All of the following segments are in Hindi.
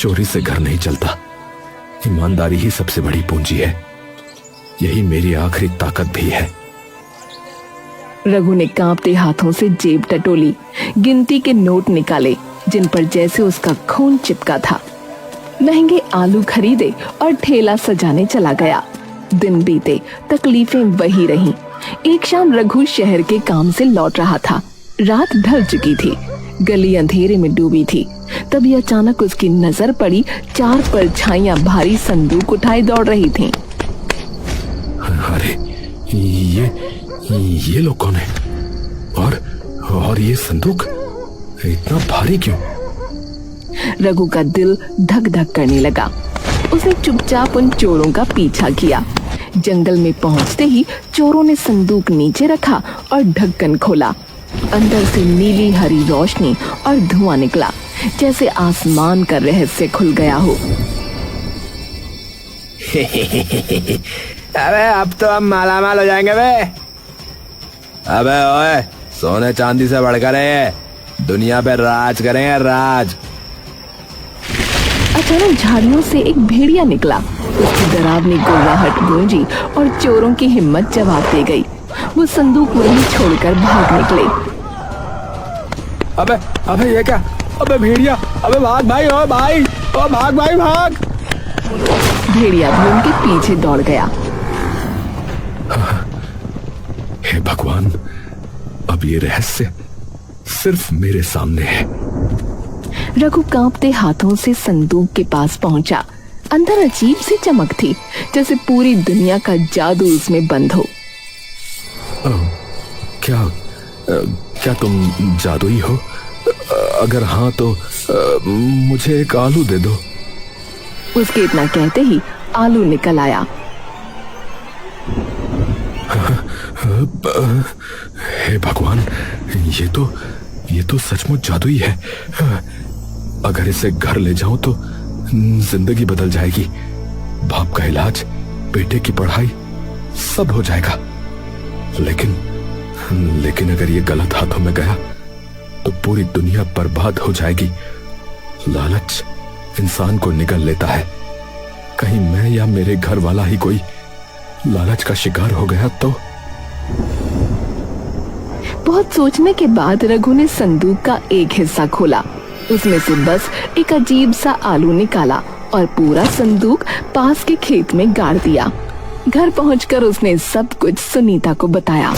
चोरी से घर नहीं चलता। ईमानदारी ही सबसे बड़ी पूंजी है। यही मेरी आखिरी ताकत भी है। रघु ने कांपते हाथों से जेब टटोली, गिनती के नोट निकाले जिन पर जैसे उसका खून चिपका था। महंगे आलू खरीदे और ठेला सजाने चला गया। दिन बीते, तकलीफें वही रहीं। एक शाम रघु शहर के काम से लौट रहा था। रात ढल चुकी थी, गली अंधेरे में डूबी थी। तभी अचानक उसकी नजर पड़ी 4 परछाइयां भारी संदूक उठाए दौड़ रही थीं। अरे ये लोग कौन है? और ये संदूक इतना भारी क्यों? रघु का दिल धक धक करने लगा। उसने चुपचाप उन चोरों का पीछा किया। जंगल में पहुंचते ही चोरों ने संदूक नीचे रखा और ढक्कन खोला। अंदर से नीली हरी रोशनी और धुआं निकला, जैसे आसमान का रहस्य खुल गया हो। अबे अब तो हम मालामाल हो जाएंगे बे। अबे ओए, सोने चांदी से बढ़कर है, दुनिया पे राज करेंगे, राज। अचानक झाड़ियों से एक भेड़िया निकला। उसकी डरावनी गुर्राहट गूंजी और चोरों की हिम्मत जवाब दे गई। वो संदूक वहीं छोड़कर भाग निकले। अबे ये क्या? अबे भेड़िया, अबे भाग भाई, ओ भाई, ओ भाग भाई भाग। भेड़िया भी उनके पीछे दौड़ गया। हे भगवान, अब ये रहस्य सिर्फ मेरे सामने है। रघु कांपते हाथों से संदूक के पास पहुंचा। अंदर अजीब सी चमक थी, जैसे पूरी दुनिया का जादू उसमें बंद हो। क्या तुम जादुई हो? अगर हाँ तो मुझे एक आलू दे दो। उसके इतना कहते ही आलू निकल आया। हे भगवान, ये तो सचमुच जादुई है। अगर इसे घर ले जाऊं तो जिंदगी बदल जाएगी। बाप का इलाज, बेटे की पढ़ाई, सब हो जाएगा। लेकिन अगर ये गलत हाथों में गया तो पूरी दुनिया बर्बाद हो जाएगी। लालच इंसान को निगल लेता है। कहीं मैं या मेरे घर वाला ही कोई लालच का शिकार हो गया तो। बहुत सोचने के बाद रघु ने संदूक का एक हिस्सा खोला। उसमें से बस एक अजीब सा आलू निकाला और पूरा संदूक पास के खेत में गाड़ दिया। घर पहुंचकर उसने सब कुछ सुनीता को बताया।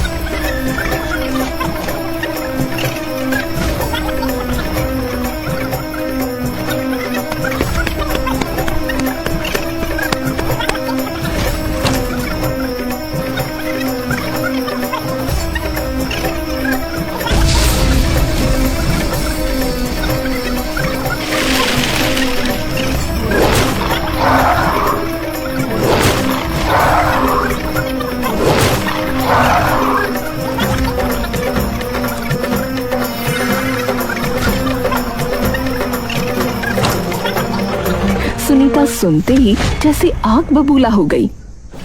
सुनीता सुनते ही जैसे आग बबूला हो गई।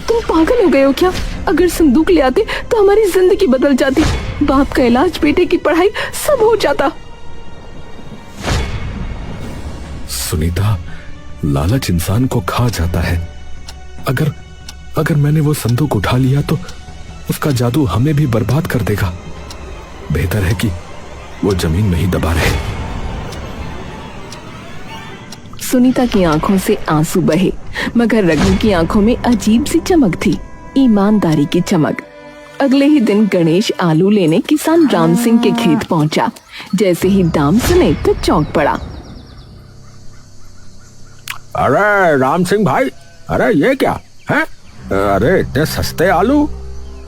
तुम पागल हो गए हो क्या? अगर संदूक ले आते तो हमारी जिंदगी बदल जाती। बाप का इलाज, बेटे की पढ़ाई, सब हो जाता। सुनीता, लालच इंसान को खा जाता है। अगर मैंने वो संदूक उठा लिया तो उसका जादू हमें भी बर्बाद कर देगा। बेहतर है कि वो जमीन में ही दबा रहे। सुनीता की आंखों से आंसू बहे, मगर रघु की आंखों में अजीब सी चमक थी, ईमानदारी की चमक। अगले ही दिन गणेश आलू लेने किसान राम सिंह के खेत पहुंचा। जैसे ही दाम सुने तो चौंक पड़ा। अरे राम सिंह भाई, अरे ये क्या है? अरे इतने सस्ते आलू!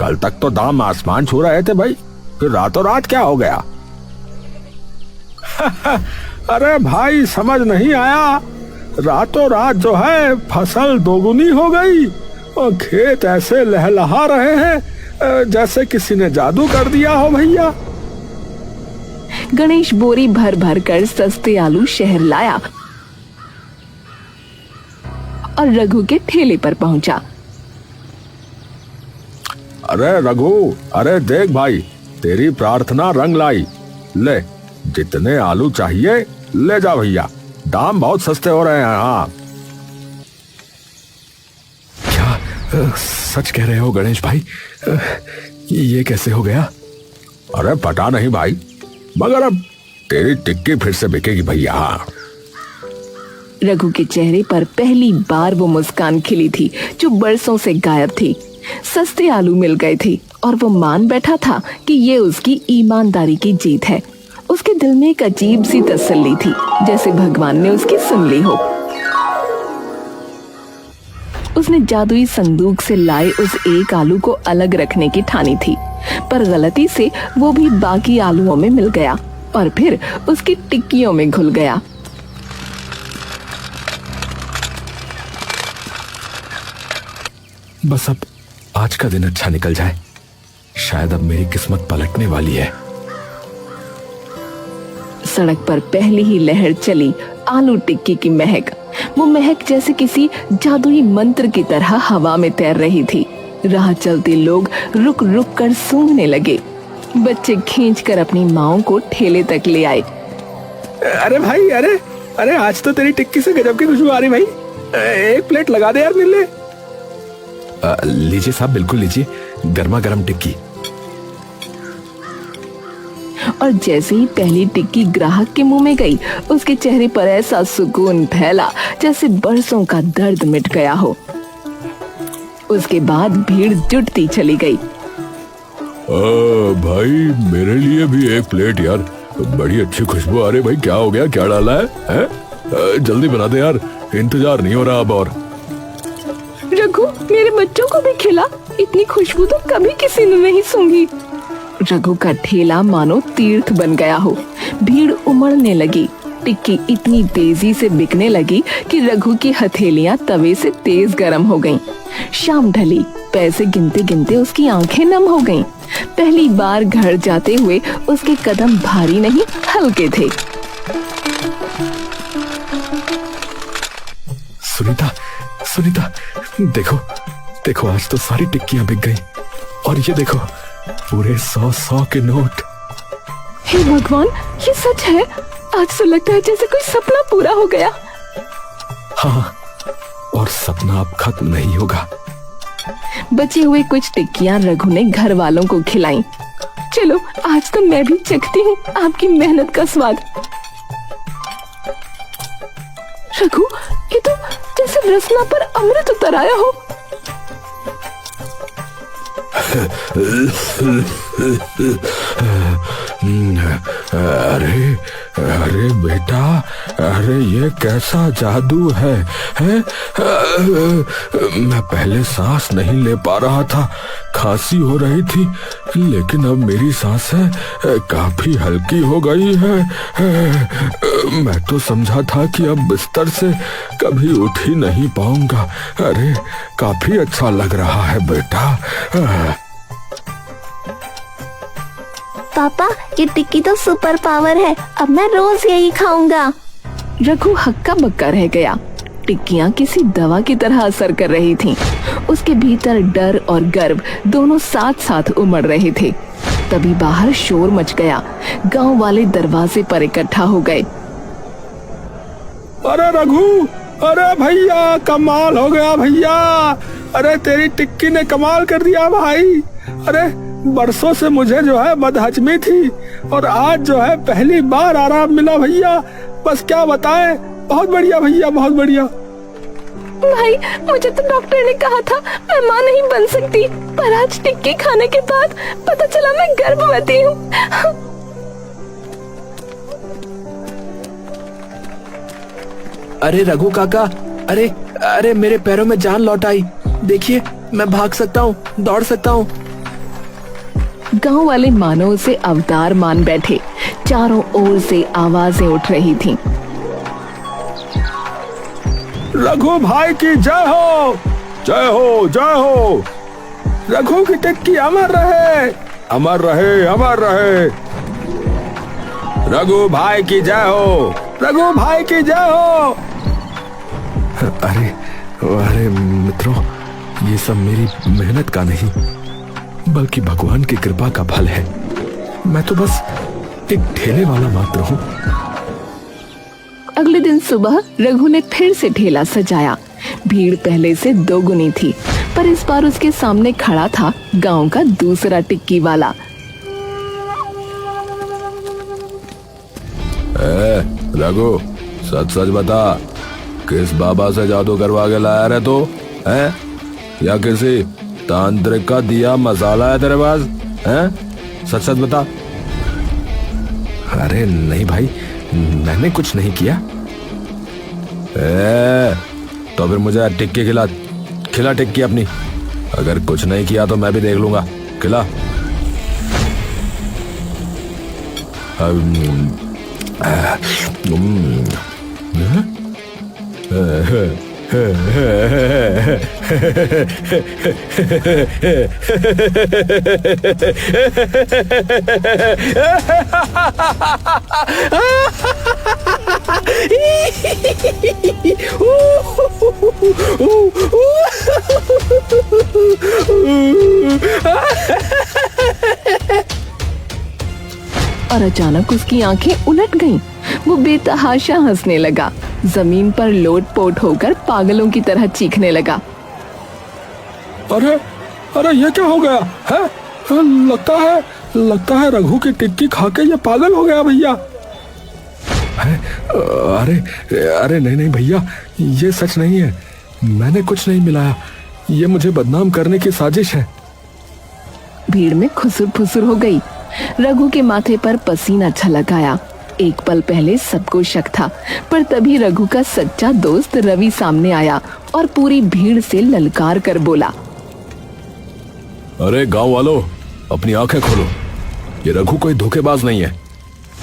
कल तक तो दाम आसमान छू रहे थे भाई, फिर रातों रात क्या हो गया? अरे भाई समझ नहीं आया, रातों रात जो है फसल दोगुनी हो गई और खेत ऐसे लहलहा रहे हैं जैसे किसी ने जादू कर दिया हो भैया। गणेश बोरी भर भर कर सस्ते आलू शहर लाया और रघु के ठेले पर पहुंचा। अरे रघु, अरे देख भाई, तेरी प्रार्थना रंग लाई। ले, जितने आलू चाहिए ले जा भैया, दाम बहुत सस्ते हो रहे हैं। हाँ, क्या सच कह रहे हो गणेश भाई? ये कैसे हो गया? अरे पता नहीं भाई, मगर अब तेरी टिक्की फिर से बिकेगी भैया। हाँ। रघु के चेहरे पर पहली बार वो मुस्कान खिली थी जो बरसों से गायब थी। सस्ते आलू मिल गए थे और वो मान बैठा था कि ये उसकी ईमानदारी की जीत है। उसके दिल में एक अजीब सी तसल्ली थी, जैसे भगवान ने उसकी सुन ली हो। उसने जादुई संदूक से लाए उस एक आलू को अलग रखने की ठानी थी, पर गलती से वो भी बाकी आलूओं में मिल गया और फिर उसकी टिक्कियों में घुल गया। बस अब आज का दिन अच्छा निकल जाए, शायद अब मेरी किस्मत पलटने वाली है। सड़क पर पहली ही लहर चली आलू टिक्की की महक। वो महक जैसे किसी जादुई मंत्र की तरह हवा में तैर रही थी। राह चलते लोग रुक रुक कर सूंघने लगे। बच्चे खींचकर अपनी माओ को ठेले तक ले आए। अरे भाई, अरे अरे आज तो तेरी टिक्की से गजब की खुशबू आ रही भाई। एक प्लेट लगा दे यार मेरे लिए। लीजिए साहब, बिल्कुल लीजिए, गर्मा गर्म टिक्की। और जैसे ही पहली टिक्की ग्राहक के मुंह में गई, उसके चेहरे पर ऐसा सुकून फैला जैसे बरसों का दर्द मिट गया हो। उसके बाद भीड़ जुटती चली गई। भाई मेरे लिए भी एक प्लेट यार, बड़ी अच्छी खुशबू आ रही भाई। क्या हो गया, क्या डाला है? जल्दी बना दे यार, इंतजार नहीं हो रहा अब। और रघु, मेरे बच्चों को भी खिला, इतनी खुशबू तो कभी किसी ने नहीं सूंघी। रघु का ठेला मानो तीर्थ बन गया हो। भीड़ उमड़ने लगी। टिक्की इतनी तेजी से बिकने लगी कि रघु की हथेलियां तवे से तेज गर्म हो गईं। शाम ढली, पैसे गिनते गिनते उसकी आंखें नम हो गईं। पहली बार घर जाते हुए उसके कदम भारी नहीं, हल्के थे। सुनीता, सुनीता, देखो देखो, आज तो सारी टिक्कियां बिक गई। और ये देखो, पूरे 100 के नोट। हे भगवान, ये सच है। आज तो लगता है जैसे कोई सपना पूरा हो गया। हाँ, और सपना अब खत्म नहीं होगा। बचे हुए कुछ टिक्कियां रघु ने घर वालों को खिलाई। चलो, आज तो मैं भी चखती हूँ आपकी मेहनत का स्वाद। रघु, ये तो जैसे रसना पर अमृत उतर आया हो। अरे अरे बेटा, अरे ये कैसा जादू है? मैं पहले सांस नहीं ले पा रहा था, खांसी हो रही थी, लेकिन अब मेरी सांसें काफी हल्की हो गई है। मैं तो समझा था कि अब बिस्तर से कभी उठ ही नहीं पाऊंगा। अरे काफी अच्छा लग रहा है बेटा। पापा, ये टिक्की तो सुपर पावर है, अब मैं रोज यही खाऊंगा। रघु हक्का बक्का रह गया। टिक्कियां किसी दवा की तरह असर कर रही थीं। उसके भीतर डर और गर्व दोनों साथ साथ उमड़ रहे थे। तभी बाहर शोर मच गया। गांव वाले दरवाजे पर इकट्ठा हो गए। अरे रघु, अरे भैया, कमाल हो गया भैया। अरे तेरी टिक्की ने कमाल कर दिया भाई। अरे बरसों से मुझे जो है बदहजमी थी, और आज जो है पहली बार आराम मिला भैया। बस क्या बताएं, बहुत बढ़िया भैया, बहुत बढ़िया। भाई, मुझे तो डॉक्टर ने कहा था मैं माँ नहीं बन सकती, पर आज टिक्की खाने के बाद पता चला मैं गर्भवती हूँ। अरे रघु काका, अरे अरे मेरे पैरों में जान लौट आई। देखिए, मैं भाग सकता हूँ, दौड़ सकता हूँ। गांव वाले मानो उसे अवतार मान बैठे। चारों ओर से आवाजें उठ रही थीं। रघु भाई की जय हो, जय हो, जय हो। रघु की टिक्की अमर रहे, अमर रहे, अमर रहे। रघु भाई की जय हो, रघु भाई की जय हो। अरे अरे मित्रों, ये सब मेरी मेहनत का नहीं, बल्कि भगवान की कृपा का फल है। मैं तो बस एक ठेले वाला मात्र हूँ। अगले दिन सुबह रघु ने फिर से ठेला सजाया। भीड़ पहले से दोगुनी थी, पर इस बार उसके सामने खड़ा था गांव का दूसरा टिक्की वाला। रघु, सच सच बता, किस बाबा से जादू करवा के लाया रे तू? हैं? या किसी तांत्रिक का दिया मसाला है तेरे पास? हैं? सच सच बता। अरे नहीं भाई, मैंने कुछ नहीं किया। तो फिर मुझे टिक्की खिला टिक्की अपनी। अगर कुछ नहीं किया तो मैं भी देख लूंगा। खिला। और अचानक उसकी आंखें उलट गईं। वो बेतहाशा हंसने लगा, जमीन पर लोट-पोट होकर पागलों की तरह चीखने लगा। अरे अरे ये क्या हो गया है? लगता है रघु की टिक्की खा के ये पागल हो गया भैया। अरे नहीं भैया, ये सच नहीं है। मैंने कुछ नहीं मिलाया। ये मुझे बदनाम करने की साजिश है। भीड़ में खुसुर फुसुर हो गई। रघु के माथे पर पसीना छलक आया। एक पल पहले सबको शक था, पर तभी रघु का सच्चा दोस्त रवि सामने आया और पूरी भीड़ से ललकार कर बोला। अरे गांव वालों, अपनी आंखें खोलो। ये रघु कोई धोखेबाज नहीं है,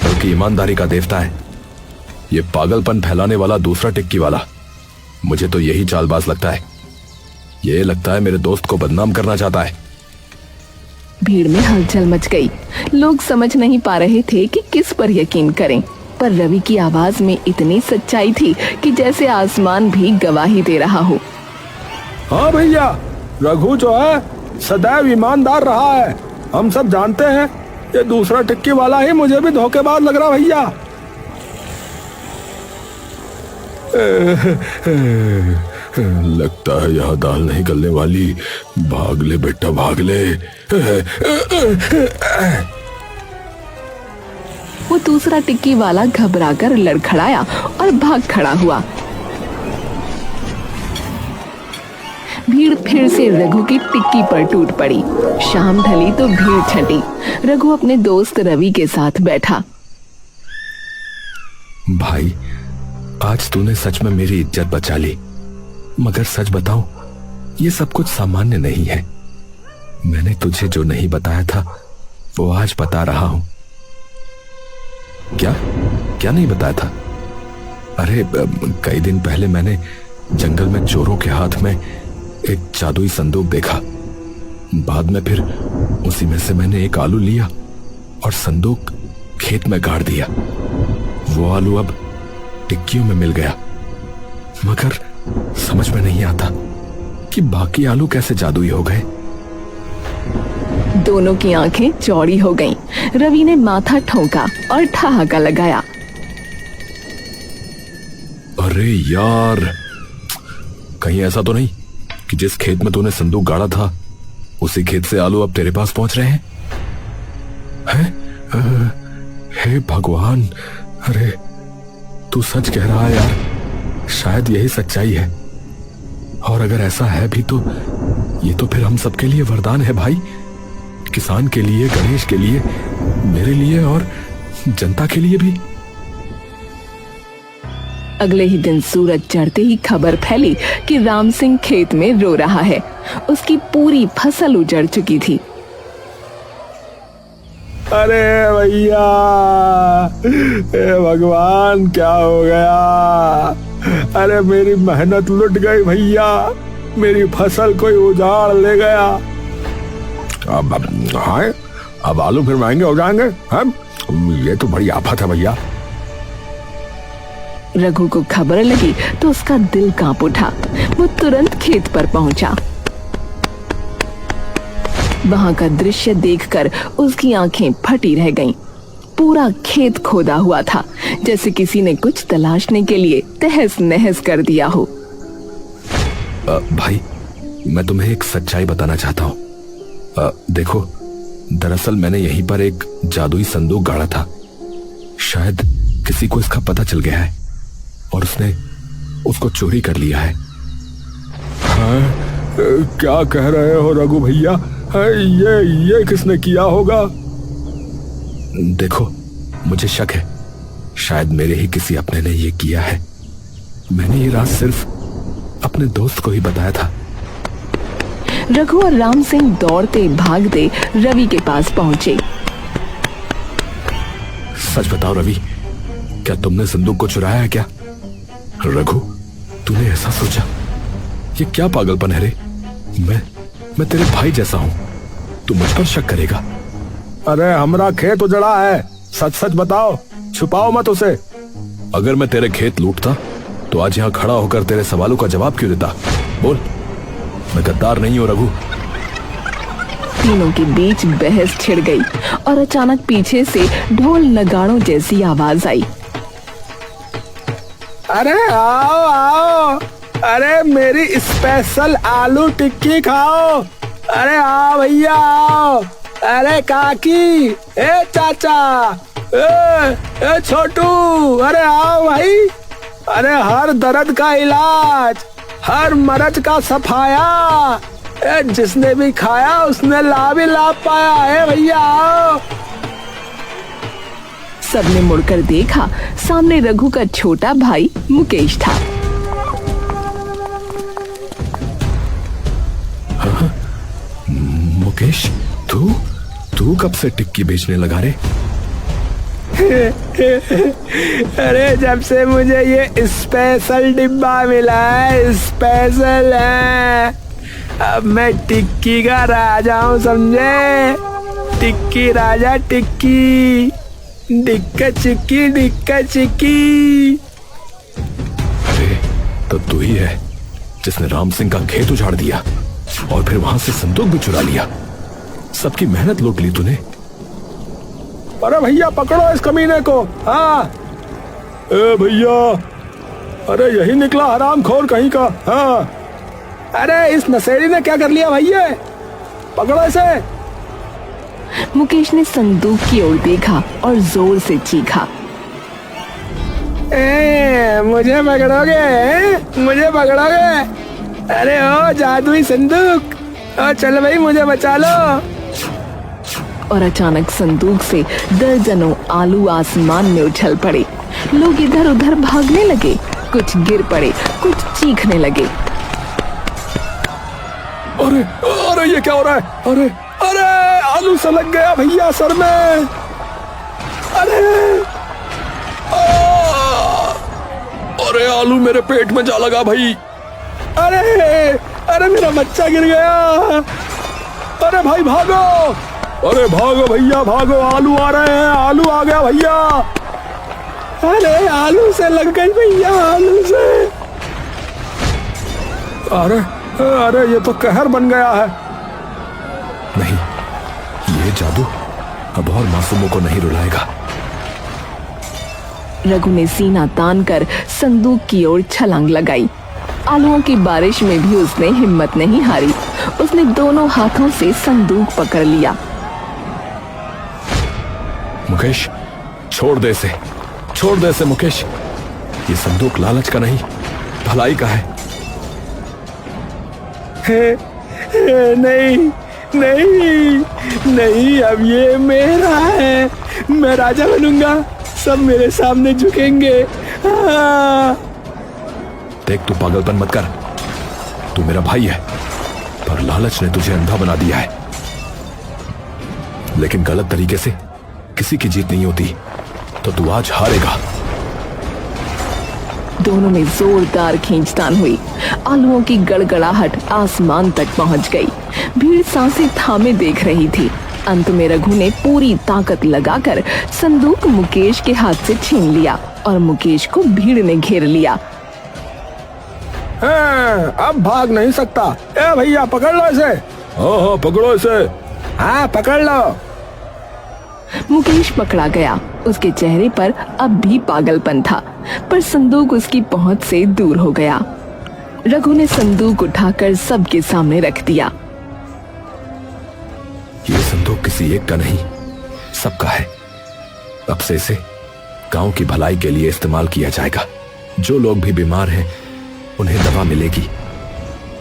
बल्कि ईमानदारी का देवता है। ये पागलपन फैलाने वाला दूसरा टिक्की वाला, मुझे तो यही चालबाज लगता है। ये लगता है मेरे दोस्त को बदनाम करना चाहता है। भीड़ में हलचल मच गई। लोग समझ नहीं पा रहे थे कि किस पर यकीन करें, पर रवि की आवाज में इतनी सच्चाई थी कि जैसे आसमान भी गवाही दे रहा हो। हाँ भैया, रघु जो है सदैव ईमानदार रहा है। हम सब जानते हैं। ये दूसरा टिक्की वाला ही मुझे भी धोखेबाज लग रहा भैया। लगता है यहाँ दाल नहीं गलने वाली। भाग ले बेटा, भाग ले। वो दूसरा टिक्की वाला घबराकर लड़खड़ाया और भाग खड़ा हुआ। भीड़ फिर से रघु की टिक्की पर टूट पड़ी। शाम ढली तो भीड़ छटी। रघु अपने दोस्त रवि के साथ बैठा। भाई, आज तूने सच में मेरी इज्जत बचा ली। मगर सच बताऊं, ये सब कुछ सामान्य नहीं है। मैंने तुझे जो नहीं बताया था वो आज बता रहा हूं। क्या नहीं बताया था? अरे कई दिन पहले मैंने जंगल में चोरों के हाथ में एक जादुई संदूक देखा। बाद में फिर उसी में से मैंने एक आलू लिया और संदूक खेत में गाड़ दिया। वो आलू अब टिक्कियों में मिल गया, मगर समझ में नहीं आता कि बाकी आलू कैसे जादुई हो गए। दोनों की आंखें चौड़ी हो गईं। रवि ने माथा ठोका और ठहाका लगाया। अरे यार, कहीं ऐसा तो नहीं कि जिस खेत में तूने संदूक गाड़ा था उसी खेत से आलू अब तेरे पास पहुंच रहे हैं? हे भगवान, अरे तू सच कह रहा है यार। शायद यही सच्चाई है। और अगर ऐसा है भी तो ये तो फिर हम सबके लिए वरदान है भाई। किसान के लिए, गणेश के लिए, मेरे लिए और जनता के लिए भी। अगले ही दिन सूरज चढ़ते ही खबर फैली कि राम सिंह खेत में रो रहा है। उसकी पूरी फसल उजड़ चुकी थी। अरे भैया, हे भगवान, क्या हो गया? अरे मेरी मेहनत लुट गई भैया। मेरी फसल कोई उजाड़ ले गया। अब आलू फिर महंगे हो जाएंगे। ये तो बड़ी आफत है भैया। रघु को खबर लगी तो उसका दिल कांप उठा। वो तुरंत खेत पर पहुंचा। वहां का दृश्य देखकर उसकी आंखें फटी रह गईं। पूरा खेत खोदा हुआ था, जैसे किसी ने कुछ तलाशने के लिए तहस नहस कर दिया हो। भाई, मैं तुम्हें एक सच्चाई बताना चाहता हूँ। देखो, दरअसल मैंने यहीं पर एक जादुई संदूक गाड़ा था। शायद किसी को इसका पता चल गया है और उसने उसको चोरी कर लिया है। हाँ, क्या कह रहे हो रघु भैया? ये किसने किया होगा? देखो, मुझे शक है शायद मेरे ही किसी अपने ने ये किया है। मैंने ये राज सिर्फ अपने दोस्त को ही बताया था। रघु और राम सिंह दौड़ते भागते रवि के पास पहुंचे। सच बताओ रवि, क्या तुमने संदूक को चुराया है क्या? रघु, तूने ऐसा सोचा? ये क्या पागलपन है रे? मैं तेरे भाई जैसा हूं, तू मुझ पर शक करेगा? अरे हमारा खेत उजड़ा है, सच सच बताओ, छुपाओ मत उसे। अगर मैं तेरे खेत लूटता तो आज यहाँ खड़ा होकर तेरे सवालों का जवाब क्यों देता? बोल, मैं गद्दार नहीं हूं रघु। तीनों के बीच बहस छिड़ गई और अचानक पीछे से ढोल नगाड़ों जैसी आवाज आई। अरे आओ आओ, अरे मेरी स्पेशल आलू टिक्की खाओ। अरे आओ भैया आओ। अरे काकी, ए चाचा, ए छोटू, अरे आओ भाई। अरे हर दर्द का इलाज, हर मर्ज का सफाया, जिसने भी खाया उसने लाभ ही लाभ पाया है। भैया आओ। सबने मुड़कर देखा, सामने रघु का छोटा भाई मुकेश था। हाँ, मुकेश, तू कब से टिक्की बेचने लगा रे? अरे जब से मुझे ये स्पेशल डिब्बा मिला है, स्पेशल है, अब मैं टिक्की का राजा हूँ, समझे? टिक्की राजा टिक्की, डिक्का चिक्की, डिक्का चिक्की। अरे तो तू ही है जिसने राम सिंह का खेत उजाड़ दिया और फिर वहां से संदूक भी चुरा लिया। सबकी मेहनत लूट ली तूने। अरे भैया पकड़ो इस कमीने को। हाँ ए भैया, अरे यही निकला हरामखोर कहीं का। हाँ, अरे इस नशेड़ी ने क्या कर लिया भैया? पकड़ो इसे। मुकेश ने संदूक की ओर देखा और जोर से चीखा। मुझे पकड़ोगे? मुझे पकड़ोगे? अरे ओ जादुई संदूक, ओ चल भाई मुझे बचा लो। और अचानक संदूक से दर्जनों आलू आसमान में उछल पड़े। लोग इधर उधर भागने लगे, कुछ गिर पड़े, कुछ चीखने लगे। अरे अरे ये क्या हो रहा है? अरे अरे आलू से लग गया भैया सर में। अरे अरे आलू मेरे पेट में जा लगा भाई। अरे अरे मेरा बच्चा गिर गया। अरे भाई भागो, अरे भागो भैया भागो, आलू आ रहे हैं, आलू आ गया भैया। अरे आलू से लग गई भैया, आलू से। अरे अरे ये तो कहर बन गया है। नहीं, ये जादू अब और मासूमों को नहीं रुलाएगा। रघु ने सीना तान कर संदूक की ओर छलांग लगाई। आलूओं की बारिश में भी उसने हिम्मत नहीं हारी। उसने दोनों हाथों से संदूक पकड़ लिया। मुकेश, छोड़ दे इसे, छोड़ दे इसे मुकेश। ये संदूक लालच का नहीं, भलाई का है। नहीं नहीं नहीं, अब ये मेरा है, मैं राजा बनूंगा, सब मेरे सामने झुकेंगे। देख, तू पागलपन मत कर। तू मेरा भाई है, पर लालच ने तुझे अंधा बना दिया है। लेकिन गलत तरीके से किसी की जीत नहीं होती, तो तू आज हारेगा। दोनों में जोरदार खींचतान हुई। आलूओं की गड़गड़ाहट आसमान तक पहुंच गई। भीड़ सांसें थामे देख रही थी। अंत में रघु ने पूरी ताकत लगाकर संदूक मुकेश के हाथ से छीन लिया और मुकेश को भीड़ ने घेर लिया। अब भाग नहीं सकता। ए भैया पकड़ लो इसे। हाँ पकड़ो इसे। हाँ पकड़ लो। मुकेश पकड़ा गया उसके चेहरे पर अब भी पागलपन था, पर संदूक उसकी पहुंच से दूर हो गया। रघु ने संदूक उठाकर सबके सामने रख दिया। ये संदूक किसी एक का नहीं, सबका है। अब से इसे गांव की भलाई के लिए इस्तेमाल किया जाएगा। जो लोग भी बीमार हैं उन्हें दवा मिलेगी,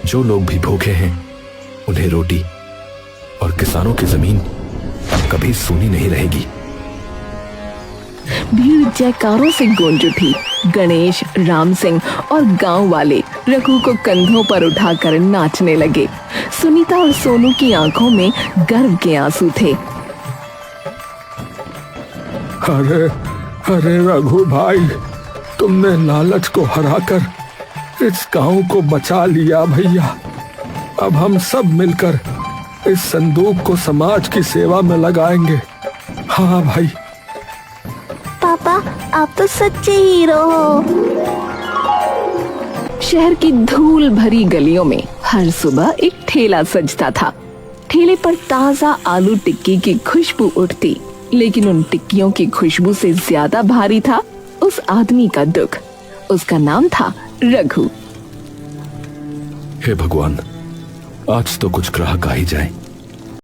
जो लोग भी भूखे हैं उन्हें रोटी, और किसानों की जमीन अब कभी सूनी नहीं रहेगी। भीड़ जयकारों से गूंज उठी। गणेश, राम सिंह और गांव वाले रघु को कंधों पर उठाकर नाचने लगे। सुनीता और सोनू की आंखों में गर्व के आंसू थे। अरे अरे रघु भाई, तुमने लालच को हराकर इस गांव को बचा लिया भैया। अब हम सब मिलकर इस संदूक को समाज की सेवा में लगाएंगे। हाँ भाई। पापा, आप तो सच्चे हीरो हो। शहर की धूल भरी गलियों में हर सुबह एक ठेला सजता था। ठेले पर ताजा आलू टिक्की की खुशबू उठती, लेकिन उन टिक्कियों की खुशबू से ज्यादा भारी था उस आदमी का दुख। उसका नाम था रघु। हे भगवान, आज तो कुछ ग्राहक आ ही जाए।